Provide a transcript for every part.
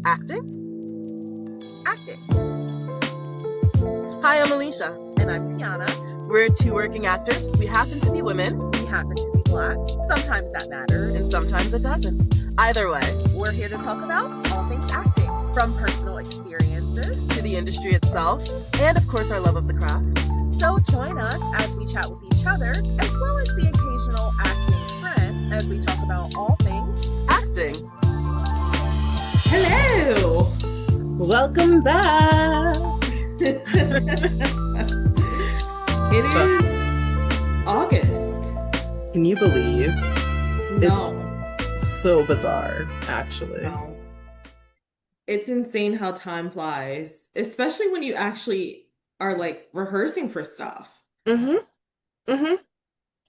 Acting? Acting. Hi, I'm Alicia. And I'm Tiana. We're two working actors. We happen to be women. We happen to be Black. Sometimes that matters. And sometimes it doesn't. Either way, we're here to talk about all things acting, from personal experiences to the industry itself, and of course our love of the craft. So join us as we chat with each other, as well as the occasional acting friend, as we talk about all things acting. Hello! Welcome back! It is August. Can you believe? No. It's so bizarre, actually. No. It's insane how time flies, especially when you actually are like rehearsing for stuff.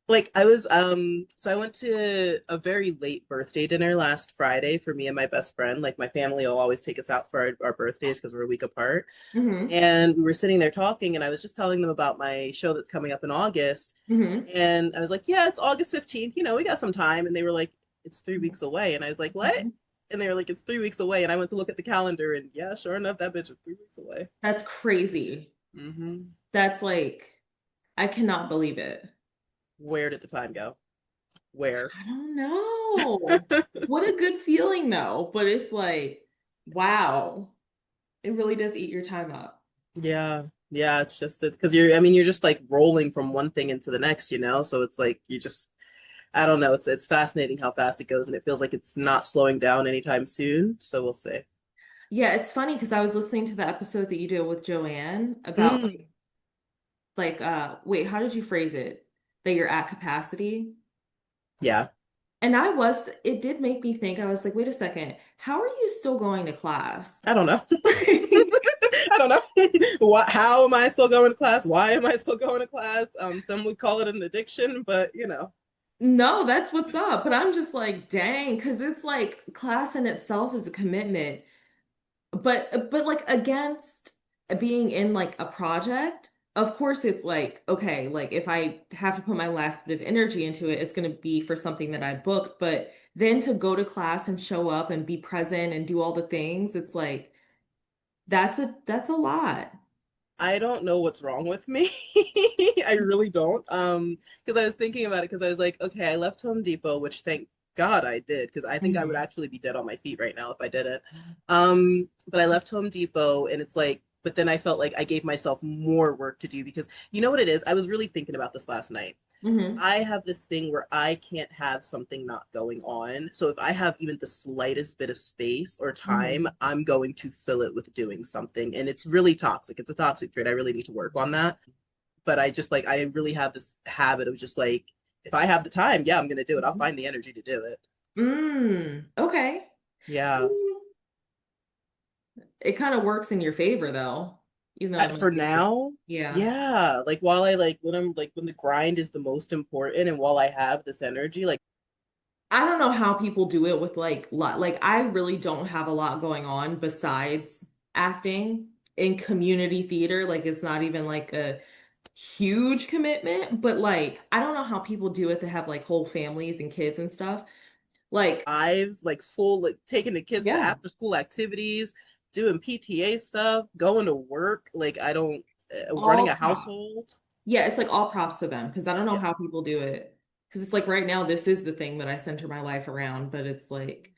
Like I was so I went to a very late birthday dinner last Friday for me and my best friend. Like my family will always take us out for our birthdays because we're a week apart. And we were sitting there talking and I was just telling them about my show that's coming up in August. And I was like, yeah, it's August 15th, you know, we got some time. And they were like, it's 3 weeks away. And I was like, what? And they were like, it's 3 weeks away. And I went to look at the calendar and yeah, sure enough, that bitch is 3 weeks away. That's crazy. That's like, I cannot believe it. Where did the time go? Where? I don't know. What a good feeling though. But it's like, wow. It really does eat your time up. Yeah. Yeah, it's just because you're just like rolling from one thing into the next, you know? So it's like I don't know, it's fascinating how fast it goes and it feels like it's not slowing down anytime soon. So we'll see. Yeah, it's funny because I was listening to the episode that you did with Joanne about wait, how did you phrase it? That you're at capacity? Yeah. And it did make me think, I was like, wait a second, how are you still going to class? I don't know. I don't know. How am I still going to class? Why am I still going to class? Some would call it an addiction, but you know. No, that's what's up. But I'm just like, dang, because it's like class in itself is a commitment. But like against being in like a project, of course it's like, okay, like if I have to put my last bit of energy into it, it's going to be for something that I booked. But then to go to class and show up and be present and do all the things, it's like that's a lot. I don't know what's wrong with me. I really don't. Because I was thinking about it because I was like, okay, I left Home Depot, which thank God I did, because I think I would actually be dead on my feet right now if I didn't. But I left Home Depot and it's like, but then I felt like I gave myself more work to do because you know what it is? I was really thinking about this last night. I have this thing where I can't have something not going on. So if I have even the slightest bit of space or time, I'm going to fill it with doing something. And it's really toxic. It's a toxic trait. I really need to work on that. But I really have this habit of just like, if I have the time, yeah, I'm going to do it. I'll find the energy to do it. Okay. Yeah. It kind of works in your favor though. You know, For now, yeah. yeah. Like while I like when I'm like when the grind is the most important and while I have this energy, like I don't know how people do it with like lot like I really don't have a lot going on besides acting in community theater. Like it's not even like a huge commitment, but like I don't know how people do it that have like whole families and kids and stuff. Like lives, like full, like taking the kids to yeah, after school activities, doing PTA stuff, going to work. Like I don't running all a props. household. Yeah, it's like all props to them because I don't know Yeah, how people do it. Because it's like right now, this is the thing that I center my life around, but it's like,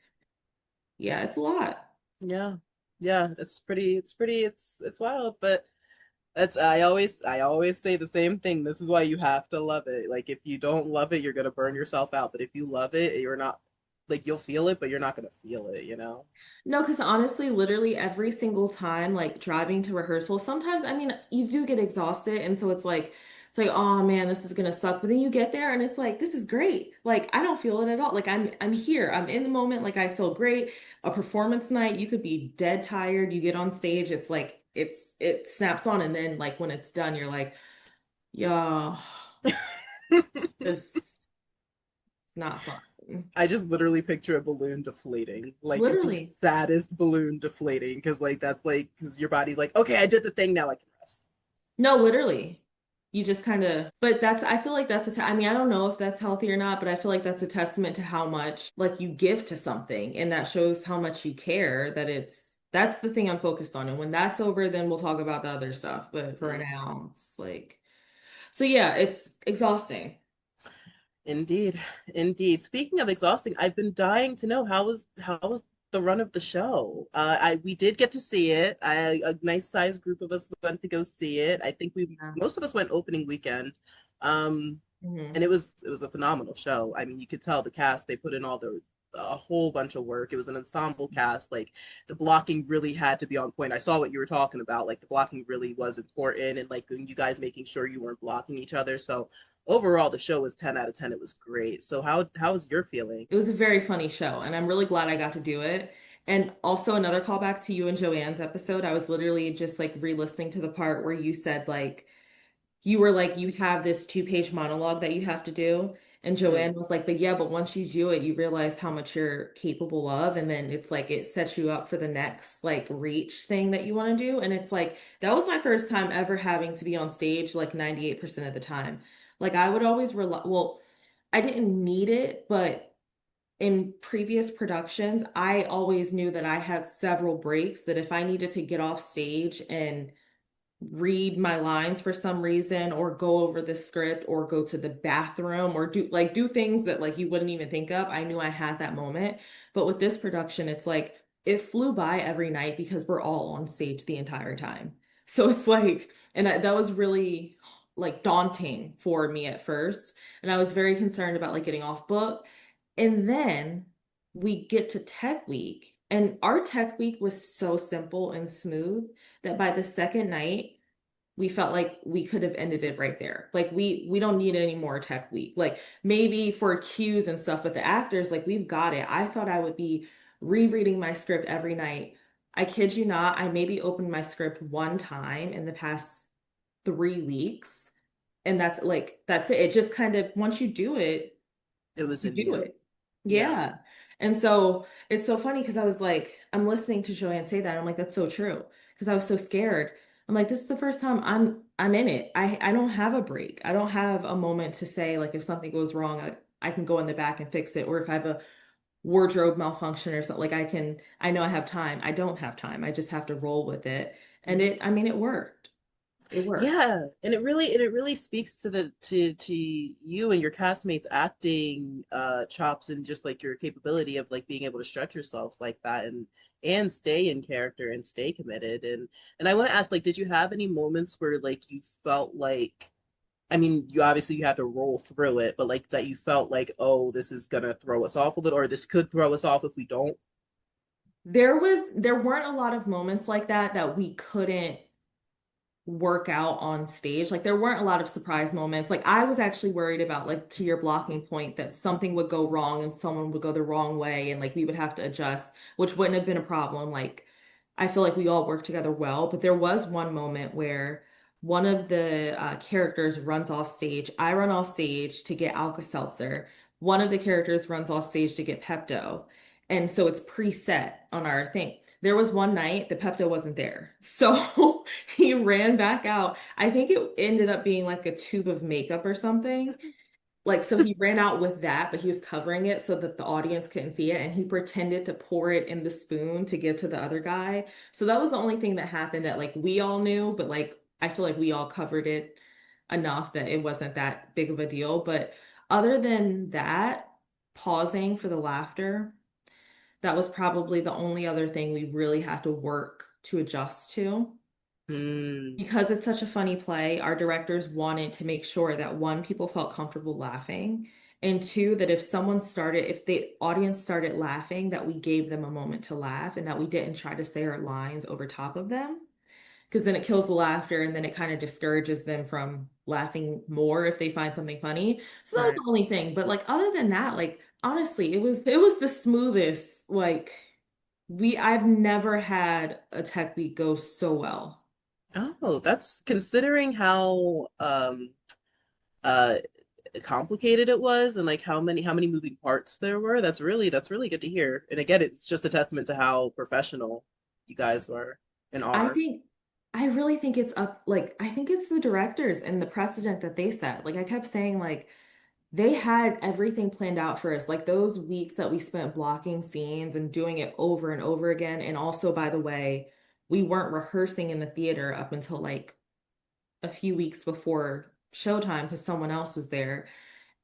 yeah, it's a lot. yeah, yeah. It's wild, but that's I always say the same thing. This is why you have to love it. Like if you don't love it, you're gonna burn yourself out. But if you love it, you're not like you'll feel it, but you're not gonna feel it, you know? No, because honestly, literally every single time, like driving to rehearsal, sometimes, I mean, you do get exhausted. And so it's like, oh man, this is gonna suck. But then you get there and it's like, this is great. Like, I don't feel it at all. Like, I'm here. I'm in the moment. Like, I feel great. A performance night, you could be dead tired. You get on stage, it's like, it snaps on. And then, like, when it's done, you're like, yeah, this is not fun. I just literally picture a balloon deflating, like the Literally. saddest balloon deflating, because like that's like because your body's like, okay, I did the thing, now I can rest. No, literally. you just kind of, but that's, I feel like that's I mean, I don't know if that's healthy or not, but I feel like that's a testament to how much like you give to something. And that shows how much you care that that's the thing I'm focused on. And when that's over, then we'll talk about the other stuff. But for Mhm. now, it's like, so yeah, it's exhausting. Indeed, indeed. Speaking of exhausting, I've been dying to know how was the run of the show. I we did get to see it. A nice sized group of us went to go see it. I think we Yeah. most of us went opening weekend, um, Hmm. and it was a phenomenal show. I mean, you could tell the cast they put in all the a whole bunch of work. It was an ensemble cast. Like the blocking really had to be on point. I saw what you were talking about. Like the blocking really was important, and like you guys making sure you weren't blocking each other. So overall the show was 10 out of 10. It was great. So how was your feeling? It was a very funny show, and I'm really glad I got to do it. And also another callback to you and Joanne's episode. I was literally just like re-listening to the part where you said like you were like you have this two-page monologue that you have to do. And Mm, Joanne was like, but yeah, but once you do it, you realize how much you're capable of. And then it's like it sets you up for the next like reach thing that you want to do. And it's like that was my first time ever having to be on stage like 98% of the time. Like I would always rely, well, I didn't need it, but in previous productions, I always knew that I had several breaks that if I needed to get off stage and read my lines for some reason or go over the script or go to the bathroom or do things that like you wouldn't even think of. I knew I had that moment. But with this production, it's like it flew by every night because we're all on stage the entire time. So it's like, and that was really like daunting for me at first. And I was very concerned about like getting off book. And then we get to tech week, and our tech week was so simple and smooth that by the second night, we felt like we could have ended it right there. Like we don't need any more tech week. Like maybe for cues and stuff, but the actors, like we've got it. I thought I would be rereading my script every night. I kid you not, I maybe opened my script one time in the past 3 weeks. And that's it. It just kind of once you do it, it was you in do you. it. Yeah. Yeah. And so it's so funny because I was like, I'm listening to Joanne say that. I'm like, that's so true. Because I was so scared. I'm like, this is the first time I'm in it. I don't have a break. I don't have a moment to say like if something goes wrong, I can go in the back and fix it. Or if I have a wardrobe malfunction or something, like I know I have time. I don't have time. I just have to roll with it. And Mhm. I mean, it worked. It worked. Yeah, and it really speaks to to you and your castmates acting chops and just like your capability of like being able to stretch yourselves like that and stay in character and stay committed. And I want to ask, like, did you have any moments where like you felt like, I mean, you obviously you had to roll through it, but like that you felt like, oh, this is gonna throw us off a little, or this could throw us off if we don't? There weren't a lot of moments like that we couldn't work out on stage. Like there weren't a lot of surprise moments. Like I was actually worried about like to your blocking point that something would go wrong and someone would go the wrong way and like we would have to adjust, which wouldn't have been a problem. Like I feel like we all worked together well, but there was one moment where one of the characters runs off stage. I run off stage to get Alka-Seltzer. One of the characters runs off stage to get Pepto. And so it's preset on our thing. There was one night the Pepto wasn't there. So he ran back out. I think it ended up being like a tube of makeup or something. Like, so he ran out with that, but he was covering it so that the audience couldn't see it. And he pretended to pour it in the spoon to give to the other guy. So that was the only thing that happened that like we all knew, but like I feel like we all covered it enough that it wasn't that big of a deal. But other than that, pausing for the laughter, that was probably the only other thing we really had to work to adjust to. Hmm. Because it's such a funny play, our directors wanted to make sure that one, people felt comfortable laughing, and two, that if the audience started laughing, that we gave them a moment to laugh and that we didn't try to say our lines over top of them. Because then it kills the laughter and then it kind of discourages them from laughing more if they find something funny. So that was Right. the only thing. But like other than that, like honestly, it was the smoothest, like I've never had a tech week go so well. Oh, that's considering how uh complicated it was and like how many moving parts there were. That's really good to hear. And again, it's just a testament to how professional you guys were and I are. think I really think it's up, like, I think it's the directors and the precedent that they set. Like, I kept saying, like, they had everything planned out for us. Like, those weeks that we spent blocking scenes and doing it over and over again. And also, by the way, we weren't rehearsing in the theater up until like a few weeks before showtime because someone else was there.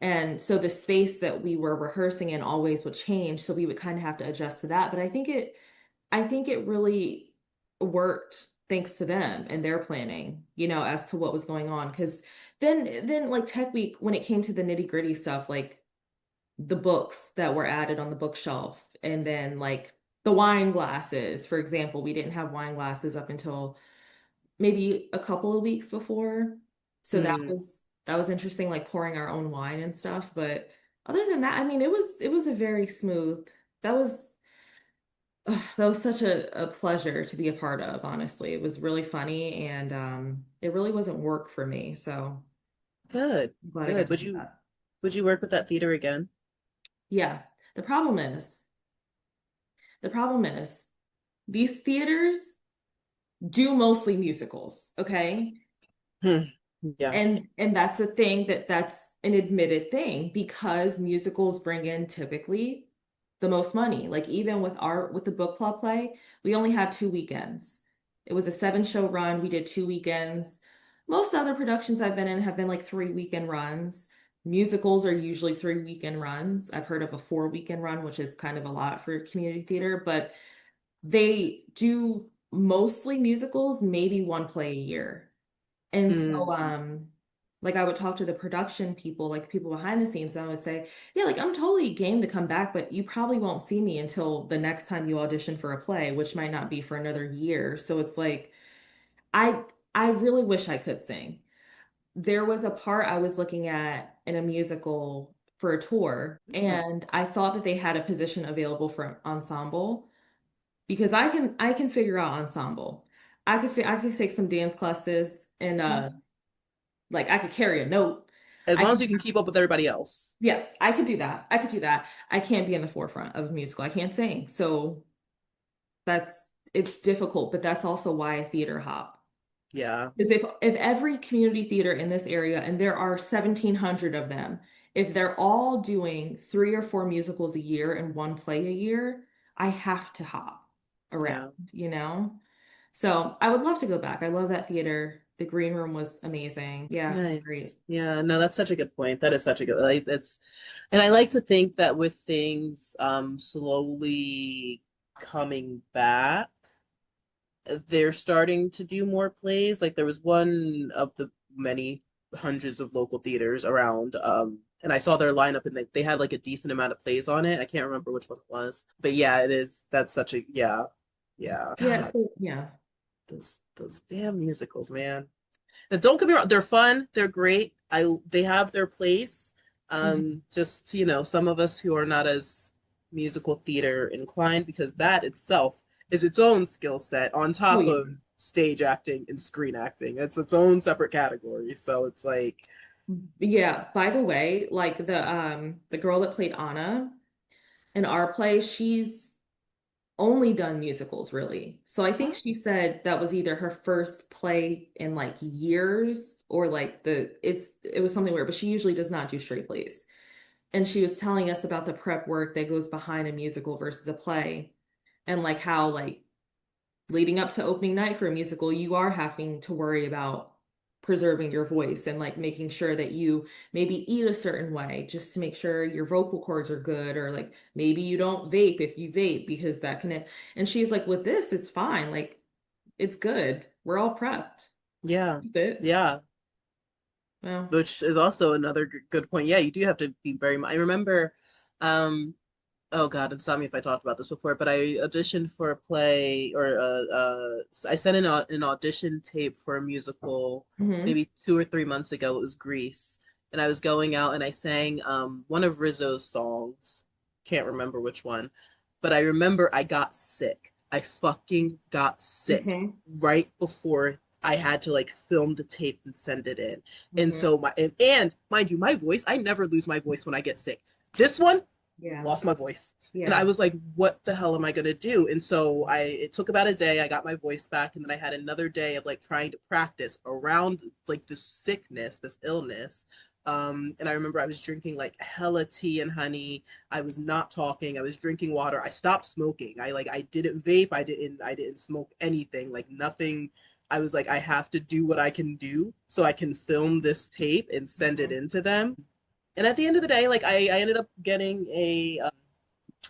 And so the space that we were rehearsing in always would change. So we would kind of have to adjust to that. But I think it really worked thanks to them and their planning, as to what was going on. Because then like Tech Week, when it came to the nitty-gritty stuff, like the books that were added on the bookshelf, and then like the wine glasses, for example, we didn't have wine glasses up until maybe a couple of weeks before. So Mm, that was interesting, like pouring our own wine and stuff. But other than that, I mean, it was a very smooth. That was that was such a pleasure to be a part of, honestly. It was really funny and it really wasn't work for me. So good, I'm glad I got good. to do that. Would you work with that theater again? Yeah. The problem is, the problem is these theaters do mostly musicals, okay? Hmm. Yeah. And that's a thing that's an admitted thing because musicals bring in typically the most money. Like even with the book club play, we only had 2 weekends. It was a 7 show run. We did 2 weekends. Most other productions I've been in have been like 3 weekend runs. Musicals are usually 3 weekend runs. I've heard of a 4 weekend run, which is kind of a lot for community theater, but they do mostly musicals, maybe one play a year. And so, Mm, like I would talk to the production people, like people behind the scenes, and I would say, yeah, like I'm totally game to come back, but you probably won't see me until the next time you audition for a play, which might not be for another year. So it's like, I I really wish I could sing. There was a part I was looking at in a musical for a tour, mm, and I thought that they had a position available for ensemble because I can figure out ensemble. I could take some dance classes and mm. like I could carry a note. As I long as could, you can keep up with everybody else. yeah, I could do that. I could do that. I can't be in the forefront of a musical. I can't sing. So that's it's difficult, but that's also why I theater hop. Yeah. Because if every community theater in this area, and there are 1,700 of them, if they're all doing 3 or 4 musicals a year and one play a year, I have to hop around, Yeah. you know? So I would love to go back. I love that theater. The green room was amazing. Yeah, it was great. Nice. Yeah, no, that's such a good point. That is such a good, like, it's, and I like to think that with things slowly coming back, they're starting to do more plays. Like there was one of the many hundreds of local theaters around, and I saw their lineup and they had like a decent amount of plays on it. I can't remember which one it was. But yeah, it is that's such a yeah. Yeah. Yeah, God, so yeah. those damn musicals, man. And don't get me wrong, they're fun, they're great. They have their place. Mhm. Just some of us who are not as musical theater inclined, because that itself is its own skill set on Oh top yeah. of stage acting and screen acting. It's its own separate category. So it's like, Yeah, by the way, like the girl that played Anna in our play, she's only done musicals really. So I think she said that was either her first play in like years or like it was something weird, but she usually does not do straight plays. And she was telling us about the prep work that goes behind a musical versus a play and like how like leading up to opening night for a musical, you are having to worry about preserving your voice and like making sure that you maybe eat a certain way just to make sure your vocal cords are good, or like maybe you don't vape if you vape because that can. And she's like, with this, it's fine. Like it's good. We're all prepped. yeah, It. yeah. Well. Which is also another good point. Yeah, you do have to be very. I remember, um, oh God, and stop me if I talked about this before, but I auditioned for a play, or I sent in an audition tape for a musical Hmm. maybe 2 or 3 months ago. It was Grease, and I was going out and I sang one of Rizzo's songs. Can't remember which one, but I remember I got sick. I fucking got sick Hmm. right before I had to like film the tape and send it in. And Hmm. so and mind you, my voice, I never lose my voice when I get sick. This one, Yeah. lost my voice. And I Yeah. was like, what the hell am I gonna do? And so it took about a day, I got my voice back, and then I had another day of like trying to practice around like this sickness, this illness. And I remember I was drinking like hella tea and honey. I was not talking. I was drinking water. I stopped smoking. I didn't vape. I didn't smoke anything. Like nothing. I was like, I have to do what I can do so I can film this tape and send it Mhm. in to them. And at the end of the day, like I ended up getting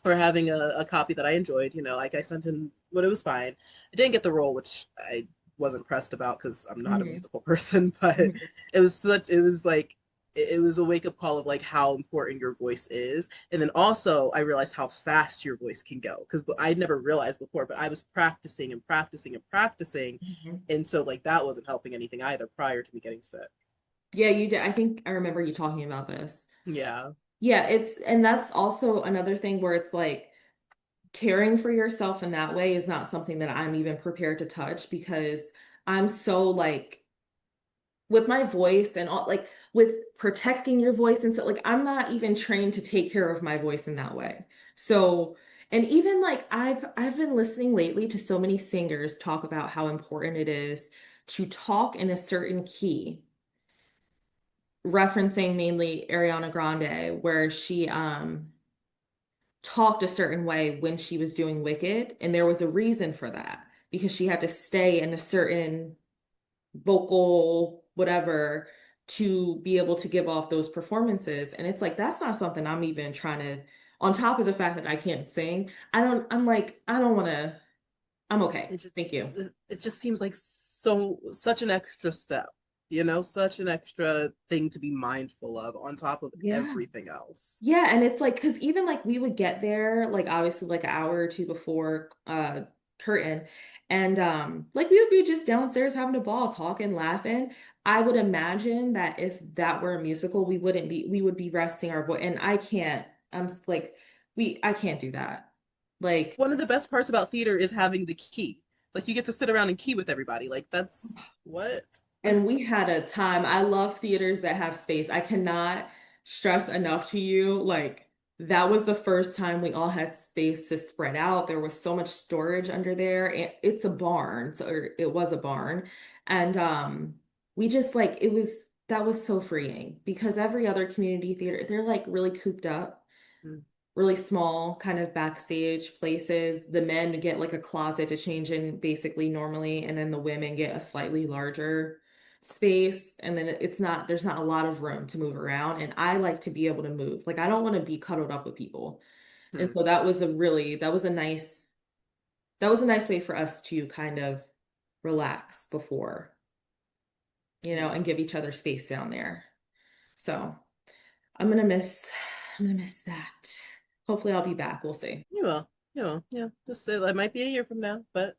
or having a copy that I enjoyed. Like I sent in, but it was fine. I didn't get the role, which I wasn't pressed about because I'm not a Mhm. musical person. But Mhm. it was like it was a wake up call of like how important your voice is, and then also I realized how fast your voice can go because I'd never realized before, but I was practicing and practicing and practicing, Mhm. and so like that wasn't helping anything either prior to me getting sick. Yeah, you did. I think I remember you talking about this. Yeah. Yeah, and that's also another thing where it's like caring for yourself in that way is not something that I'm even prepared to touch because I'm so like with my voice and all like with protecting your voice and so like I'm not even trained to take care of my voice in that way. So, and even like I've been listening lately to so many singers talk about how important it is to talk in a certain key, referencing mainly Ariana Grande, where she talked a certain way when she was doing Wicked, and there was a reason for that because she had to stay in a certain vocal whatever to be able to give off those performances. And it's like that's not something I'm even trying to, on top of the fact that I can't sing, I'm like, I don't want to, I'm okay. it just Thank you. it just seems like such an extra step, such an extra thing to be mindful of on top of Yeah. everything else. Yeah, and it's like because even like we would get there like obviously like an hour or two before curtain and like we would be just downstairs having a ball talking laughing. I would imagine that if that were a musical we would be resting our voice and I can't like I can't do that. Like One of the best parts about theater is having the key. Like you get to sit around and key with everybody. Like that's what. and we had a time. I love theaters that have space. I cannot stress enough to you, like that was the first time we all had space to spread out. There was so much storage under there. It's a barn, so or it was a barn. And we just like it was that was so freeing because every other community theater, they're like really cooped up, really small kind of backstage places. The men get like a closet to change in basically normally, and then the women get a slightly larger space. And then it's not, there's not a lot of room to move around. And I like to be able to move. Like I don't want to be cuddled up with people. And so that was a really, that was a nice way for us to kind of relax before, and Yeah. give each other space down there. So I'm gonna miss, I'm gonna miss that. Hopefully I'll be back. We'll see. You will. You will. Yeah. Just say it might be a year from now, but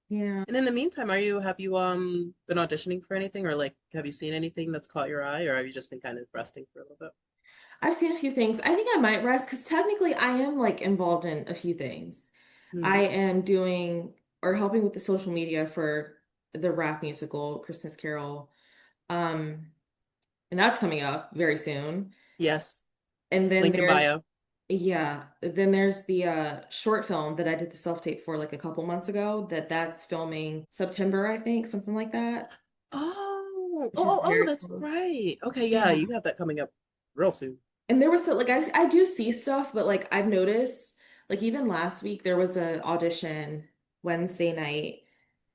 Yeah. and in the meantime, have you been auditioning for anything, or like have you seen anything that's caught your eye, or have you just been kind of resting for a little bit? I've seen a few things. I think I might rest because technically I am like involved in a few things. I Hmm. am doing or helping with the social media for the rap musical Christmas Carol. Um, and that's coming up very soon. Yes. And then Link in there's bio. yeah, then there's the short film that I did the self-tape for like a couple months ago that's filming September, I think, something like that, Oh, which is oh, very that's cool. right. Okay, yeah, Yeah. you have that coming up real soon. And there was so, like I do see stuff, but like I've noticed, like even last week there was an audition Wednesday night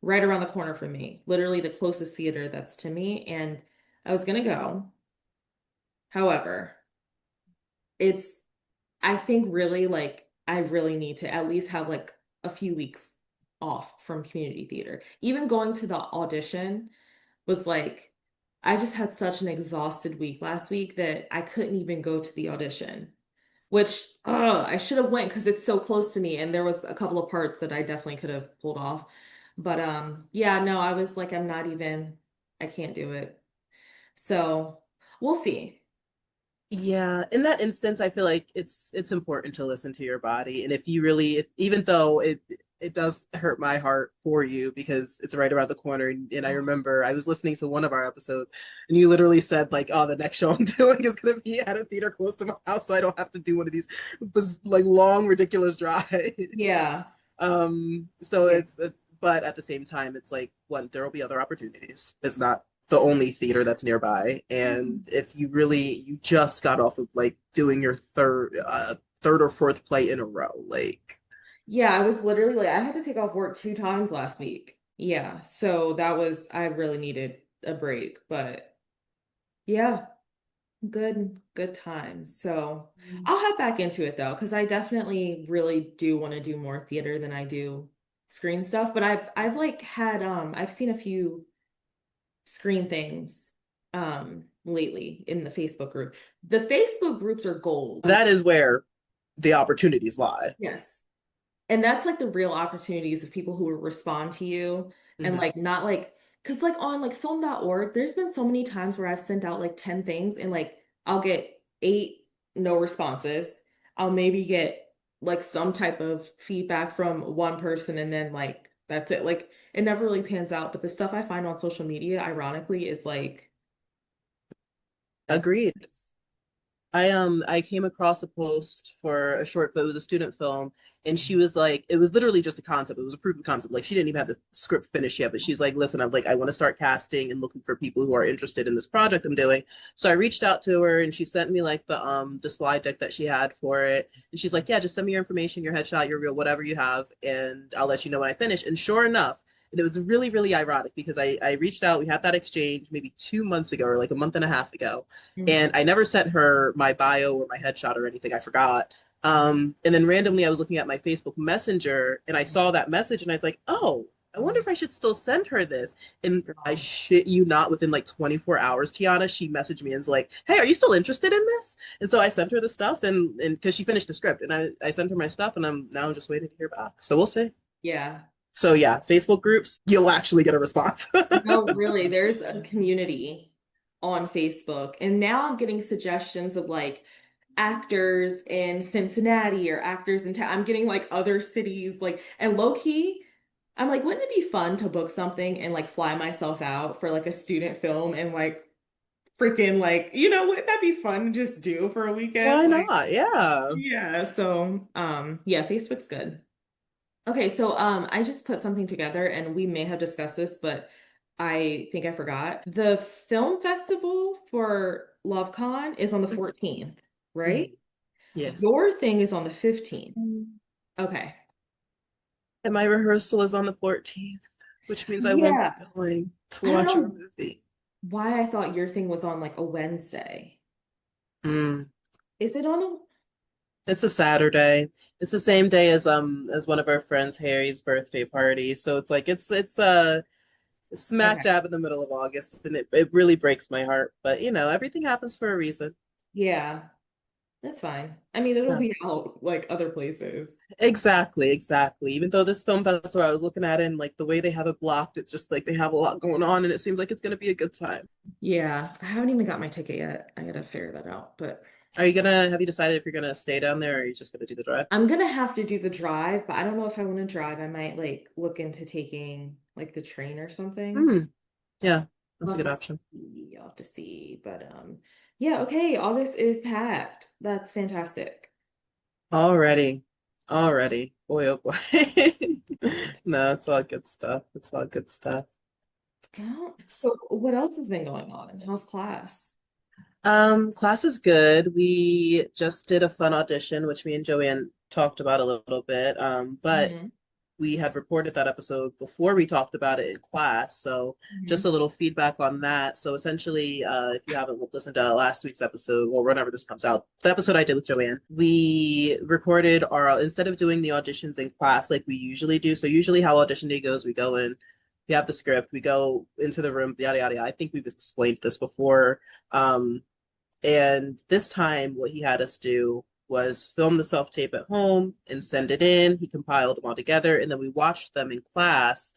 right around the corner from me, literally the closest theater that's to me, and I was gonna go. However, it's I think really like I really need to at least have like a few weeks off from community theater. Even going to the audition was like I just had such an exhausted week last week that I couldn't even go to the audition. Which I should have went because it's so close to me and there was a couple of parts that I definitely could have pulled off. But yeah, no, I was like I'm not even I can't do it. So, we'll see. Yeah, in that instance, I feel like it's important to listen to your body, and if you really, if, even though it does hurt my heart for you because it's right around the corner. And I remember I was listening to one of our episodes, and you literally said like, "Oh, the next show I'm doing is going to be at a theater close to my house, so I don't have to do one of these like long, ridiculous drives." Yeah. So Yeah. but at the same time, it's like one, there will be other opportunities. It's not the only theater that's nearby, and if you just got off of like doing your third or fourth play in a row, like. Yeah, I was literally like, I had to take off work 2 times last week. Yeah, so that was, I really needed a break, but yeah, good times. So I'll hop back into it though, because I definitely really do want to do more theater than I do screen stuff. But I've like had I've seen a few screen things lately in the Facebook group. The Facebook groups are gold. That is where the opportunities lie. Yes. And that's like the real opportunities of people who will respond to you and Hmm. like not like because like on like film.org, there's been so many times where I've sent out like 10 things and like I'll get 8 no responses. I'll maybe get like some type of feedback from one person and then like that's it. Like it never really pans out. But the stuff I find on social media, ironically, is like Agreed. that's I came across a post for a short, but it was a student film, and she was like, it was literally just a concept. It was a proof of concept. Like she didn't even have the script finished yet, but she's like, listen, I'm like, I want to start casting and looking for people who are interested in this project I'm doing. So I reached out to her, and she sent me like the slide deck that she had for it, and she's like, yeah, just send me your information, your headshot, your reel, whatever you have, and I'll let you know when I finish. And sure enough. And it was really, really ironic because I reached out, we had that exchange maybe 2 months ago or like a month and a half ago, and Mhm. I never sent her my bio or my headshot or anything. I forgot. And then randomly, I was looking at my Facebook Messenger and I saw that message and I was like, oh, I wonder if I should still send her this. And I Girl. shit you not, within like 24 hours, Tiana, she messaged me and was like, hey, are you still interested in this? And so I sent her the stuff and because she finished the script and I sent her my stuff and I'm just waiting to hear back. So we'll see. Yeah. So yeah, Facebook groups, you'll actually get a response. No, really, there's a community on Facebook, and now I'm getting suggestions of like actors in Cincinnati or actors in town. I'm getting like other cities, like, and low key, I'm like, wouldn't it be fun to book something and like fly myself out for like a student film and like freaking like, wouldn't that be fun to just do for a weekend? Why Like, not? Yeah. yeah, so yeah, Facebook's good. Okay, so I just put something together and we may have discussed this, but I think I forgot. The film festival for LoveCon is on the 14th, right? Mhm. Yes. Your thing is on the 15th. Okay. And my rehearsal is on the 14th, which means I won't be Yeah. going to I don't watch our know movie. why I thought your thing was on like a Wednesday. Mm. Is it on the It's a Saturday. It's the same day as one of our friends Harry's birthday party. So it's like it's smack Okay. dab in the middle of August and it really breaks my heart. But everything happens for a reason. Yeah, that's fine. I mean, it'll Yeah. be out like other places. Exactly, exactly. Even though this film festival I was looking at it and like the way they have it blocked, it's just like they have a lot going on and it seems like it's gonna be a good time. Yeah, I haven't even got my ticket yet. I gotta figure that out, but Have you decided if you're gonna stay down there or are you just gonna do the drive? I'm gonna have to do the drive, but I don't know if I want to drive. I might like look into taking like the train or something. Hmm. Yeah, I'll that's a have good to option. see. I'll have to see. But yeah, okay. August is packed. That's fantastic. Already. Already. Boy, oh boy. That's fantastic. No, it's all good stuff. It's all good stuff. Well, so what else has been going on? How's class? Class is good. We just did a fun audition, which me and Joanne talked about a little bit. But Hmm. we had recorded that episode before we talked about it in class. So just Hmm. a little feedback on that. So essentially, if you haven't listened to last week's episode, or whenever this comes out, the episode I did with Joanne, we recorded instead of doing the auditions in class like we usually do. So usually how audition day goes, we go in, we have the script, we go into the room, yada, yada, yada. I think we've explained this before. Um, and this time, what he had us do was film the self tape at home and send it in. He compiled them all together, and then we watched them in class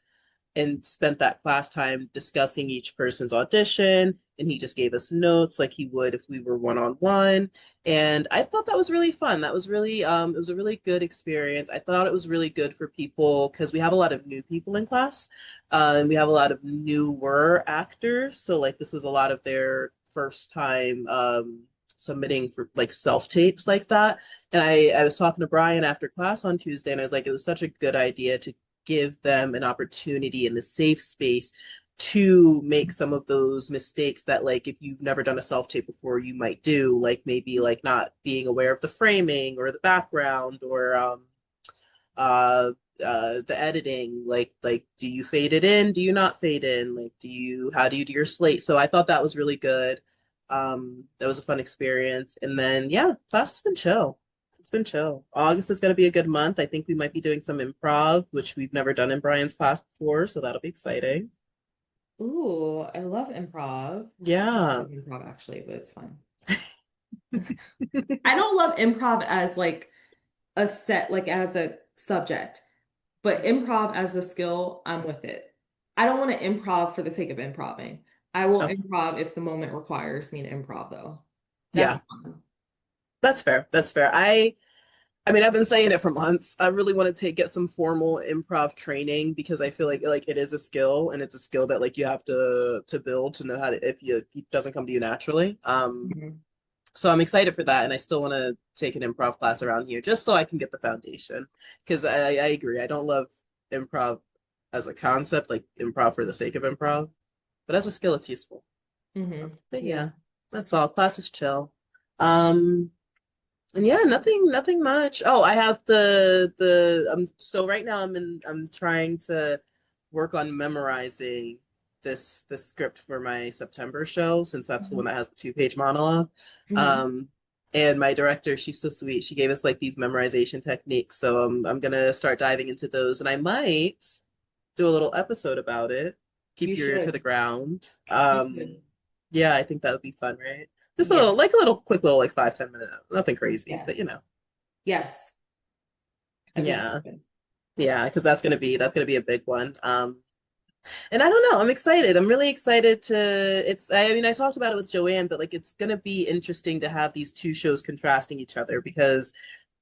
and spent that class time discussing each person's audition and he just gave us notes like he would if we were one-on-one. And I thought that was really fun. That was really it was a really good experience. I thought it was really good for people because we have a lot of new people in class, and we have a lot of newer actors. So like this was a lot of their first time submitting for like self tapes like that. And I was talking to Brian after class on Tuesday, and I was like, it was such a good idea to give them an opportunity in the safe space to make some of those mistakes that like if you've never done a self tape before you might do, like maybe like not being aware of the framing or the background or uh the editing, like do you fade it in, do you not fade in, like do you how do you do your slate. So I thought that was really good. That was a fun experience. And then yeah, class has been chill. It's been chill. August is going to be a good month. I think we might be doing some improv, which we've never done in Brian's class before, so that'll be exciting. Ooh, I love improv. I Yeah. love improv actually, but it's fine. I don't love improv as like a set, like as a subject, but improv as a skill, I'm with it. I don't want to improv for the sake of improving. I will Okay. improv if the moment requires me to improv, though. That's Yeah, fun. that's fair. That's fair. I mean, I've been saying it for months. I really want to take get some formal improv training because I feel like it is a skill and it's a skill that like you have to build to know how to if it doesn't come to you naturally. Mhm. So I'm excited for that, and I still want to take an improv class around here just so I can get the foundation. Because I agree, I don't love improv as a concept, like improv for the sake of improv, but as a skill, it's useful. So, but Yeah. yeah, that's all. Class is chill. Um, and yeah, nothing much. Oh, I have so right now I'm trying to work on memorizing this script for my September show since that's the one Mhm. that has the two-page monologue. Mhm. Um and my director, she's so sweet. She gave us like these memorization techniques. So I'm gonna start diving into those and I might do a little episode about it. You Keep your ear to the should. ground. You should. Yeah, I think that would be fun, right? Just a Yeah. little, like a little quick little like 5-10 minute, nothing crazy, Yes. but you know. Yes. I think Yeah. you should. Yeah, because that's gonna be a big one. And I don't know, I'm excited. I'm really excited to it's I mean I talked about it with Joanne, but like it's gonna be interesting to have these two shows contrasting each other because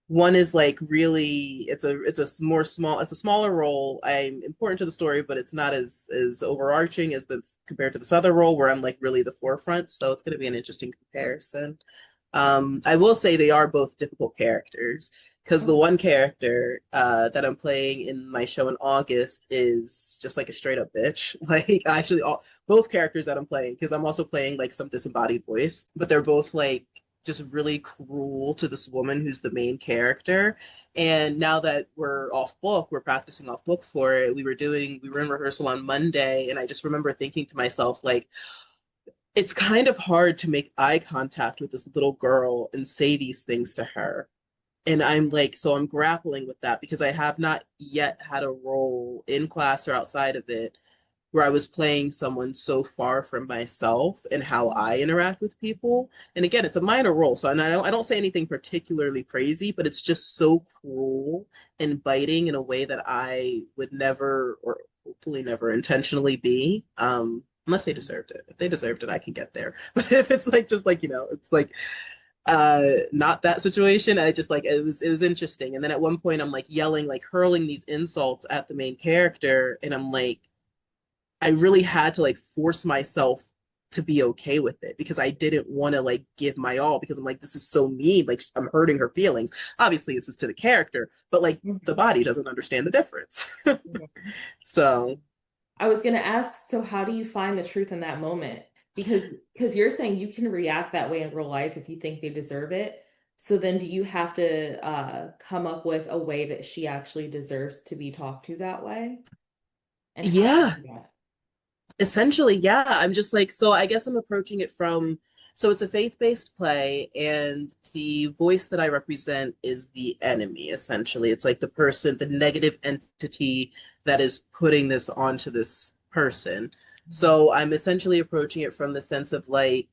one is like really it's a smaller role. I'm important to the story, but it's not as overarching as the compared to this other role where I'm like really the forefront. So it's gonna be an interesting comparison. I will say they are both difficult characters because the Okay. one character that I'm playing in my show in August is just like a straight up bitch. Like actually, both characters that I'm playing because I'm also playing like some disembodied voice, but they're both like just really cruel to this woman who's the main character. And now that we're off book, we're practicing off book for it. We were in rehearsal on Monday, and I just remember thinking to myself like it's kind of hard to make eye contact with this little girl and say these things to her. And I'm like, so I'm grappling with that because I have not yet had a role in class or outside of it where I was playing someone so far from myself and how I interact with people. And again, it's a minor role. So and I don't say anything particularly crazy, but it's just so cruel and biting in a way that I would never or hopefully never intentionally be. Unless they deserved it. If they deserved it, I can get there. But if it's like just like, it's like not that situation. I just like it was interesting. And then at one point I'm like yelling, like hurling these insults at the main character, and I'm like, I really had to like force myself to be okay with it because I didn't want to like give my all because I'm like, this is so mean. Like I'm hurting her feelings. Obviously, this is to the character, but like the Mhm. body doesn't understand the difference. Mhm. So I was gonna ask, so how do you find the truth in that moment? Because you're saying you can react that way in real life if you think they deserve it. So then do you have to come up with a way that she actually deserves to be talked to that way? And how do you yeah, do that? essentially, yeah. I'm just like, so I guess I'm approaching it from, so it's a faith-based play, and the voice that I represent is the enemy, essentially. It's like the person, the negative entity that is putting this onto this person. Mhm. So I'm essentially approaching it from the sense of like,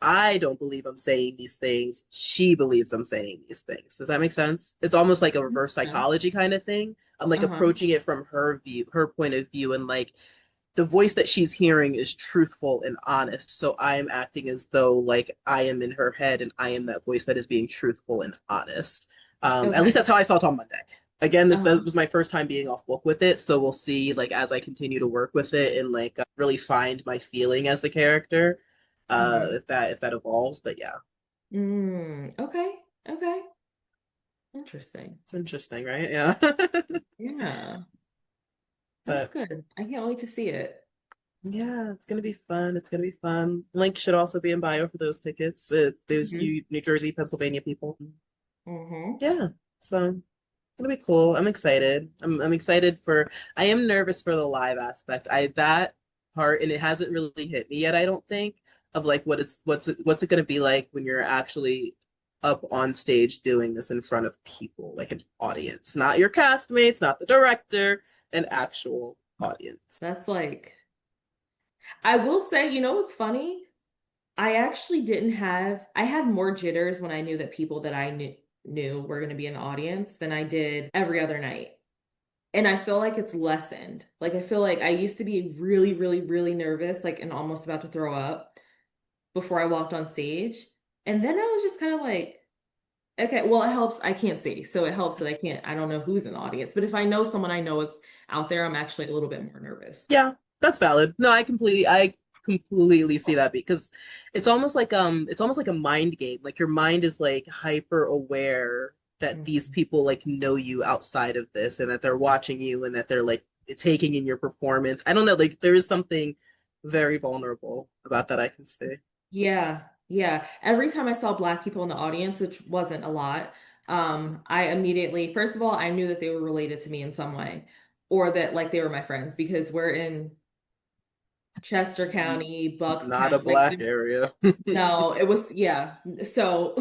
I don't believe I'm saying these things. She believes I'm saying these things. Does that make sense? It's almost like a reverse Yeah. psychology kind of thing. I'm like Uh-huh. approaching it from her view, her point of view, and like the voice that she's hearing is truthful and honest. So I'm acting as though like I am in her head and I am that voice that is being truthful and honest. At least Okay. that's how I felt on Monday. Again, that Uh-huh. was my first time being off book with it, so we'll see like as I continue to work with it and like really find my feeling as the character, Hmm. if that evolves. But yeah, Okay. Okay. Interesting. it's interesting, right? Yeah. Yeah. That's But good. I can't wait to see it. yeah, it's gonna be fun. It's gonna be fun. Link should also be in bio for those tickets. Those Hmm. you New Jersey, Pennsylvania people. Hmm. Yeah, so it'll be cool. I'm excited. I'm excited for. I am nervous for the live aspect. I that part, and it hasn't really hit me yet. I don't think of like what's it gonna be like when you're actually up on stage doing this in front of people, like an audience, not your castmates, not the director, an actual audience. That's like, I will say, you know what's funny? I actually didn't have, I had more jitters when I knew that people that I knew were going to be in the audience than I did every other night. And I feel like it's lessened. Like I feel like I used to be really, really, really nervous, like and almost about to throw up before I walked on stage. And then I was just kind of like, okay, well, it helps. I can't see. So it helps that I don't know who's in the audience. But if I know someone I know is out there, I'm actually a little bit more nervous. Yeah, that's valid. No, I completely see that because it's almost like a mind game. Like your mind is like hyper aware that these Mhm. people like know you outside of this and that they're watching you and that they're like taking in your performance. I don't know, like there is something very vulnerable about that I can see. Yeah, yeah. Every time I saw Black people in the audience, which wasn't a lot, I immediately, first of all, I knew that they were related to me in some way, or that like they were my friends because we're in Chester County, Bucks Not a County. Like, black area. no, it was, yeah. So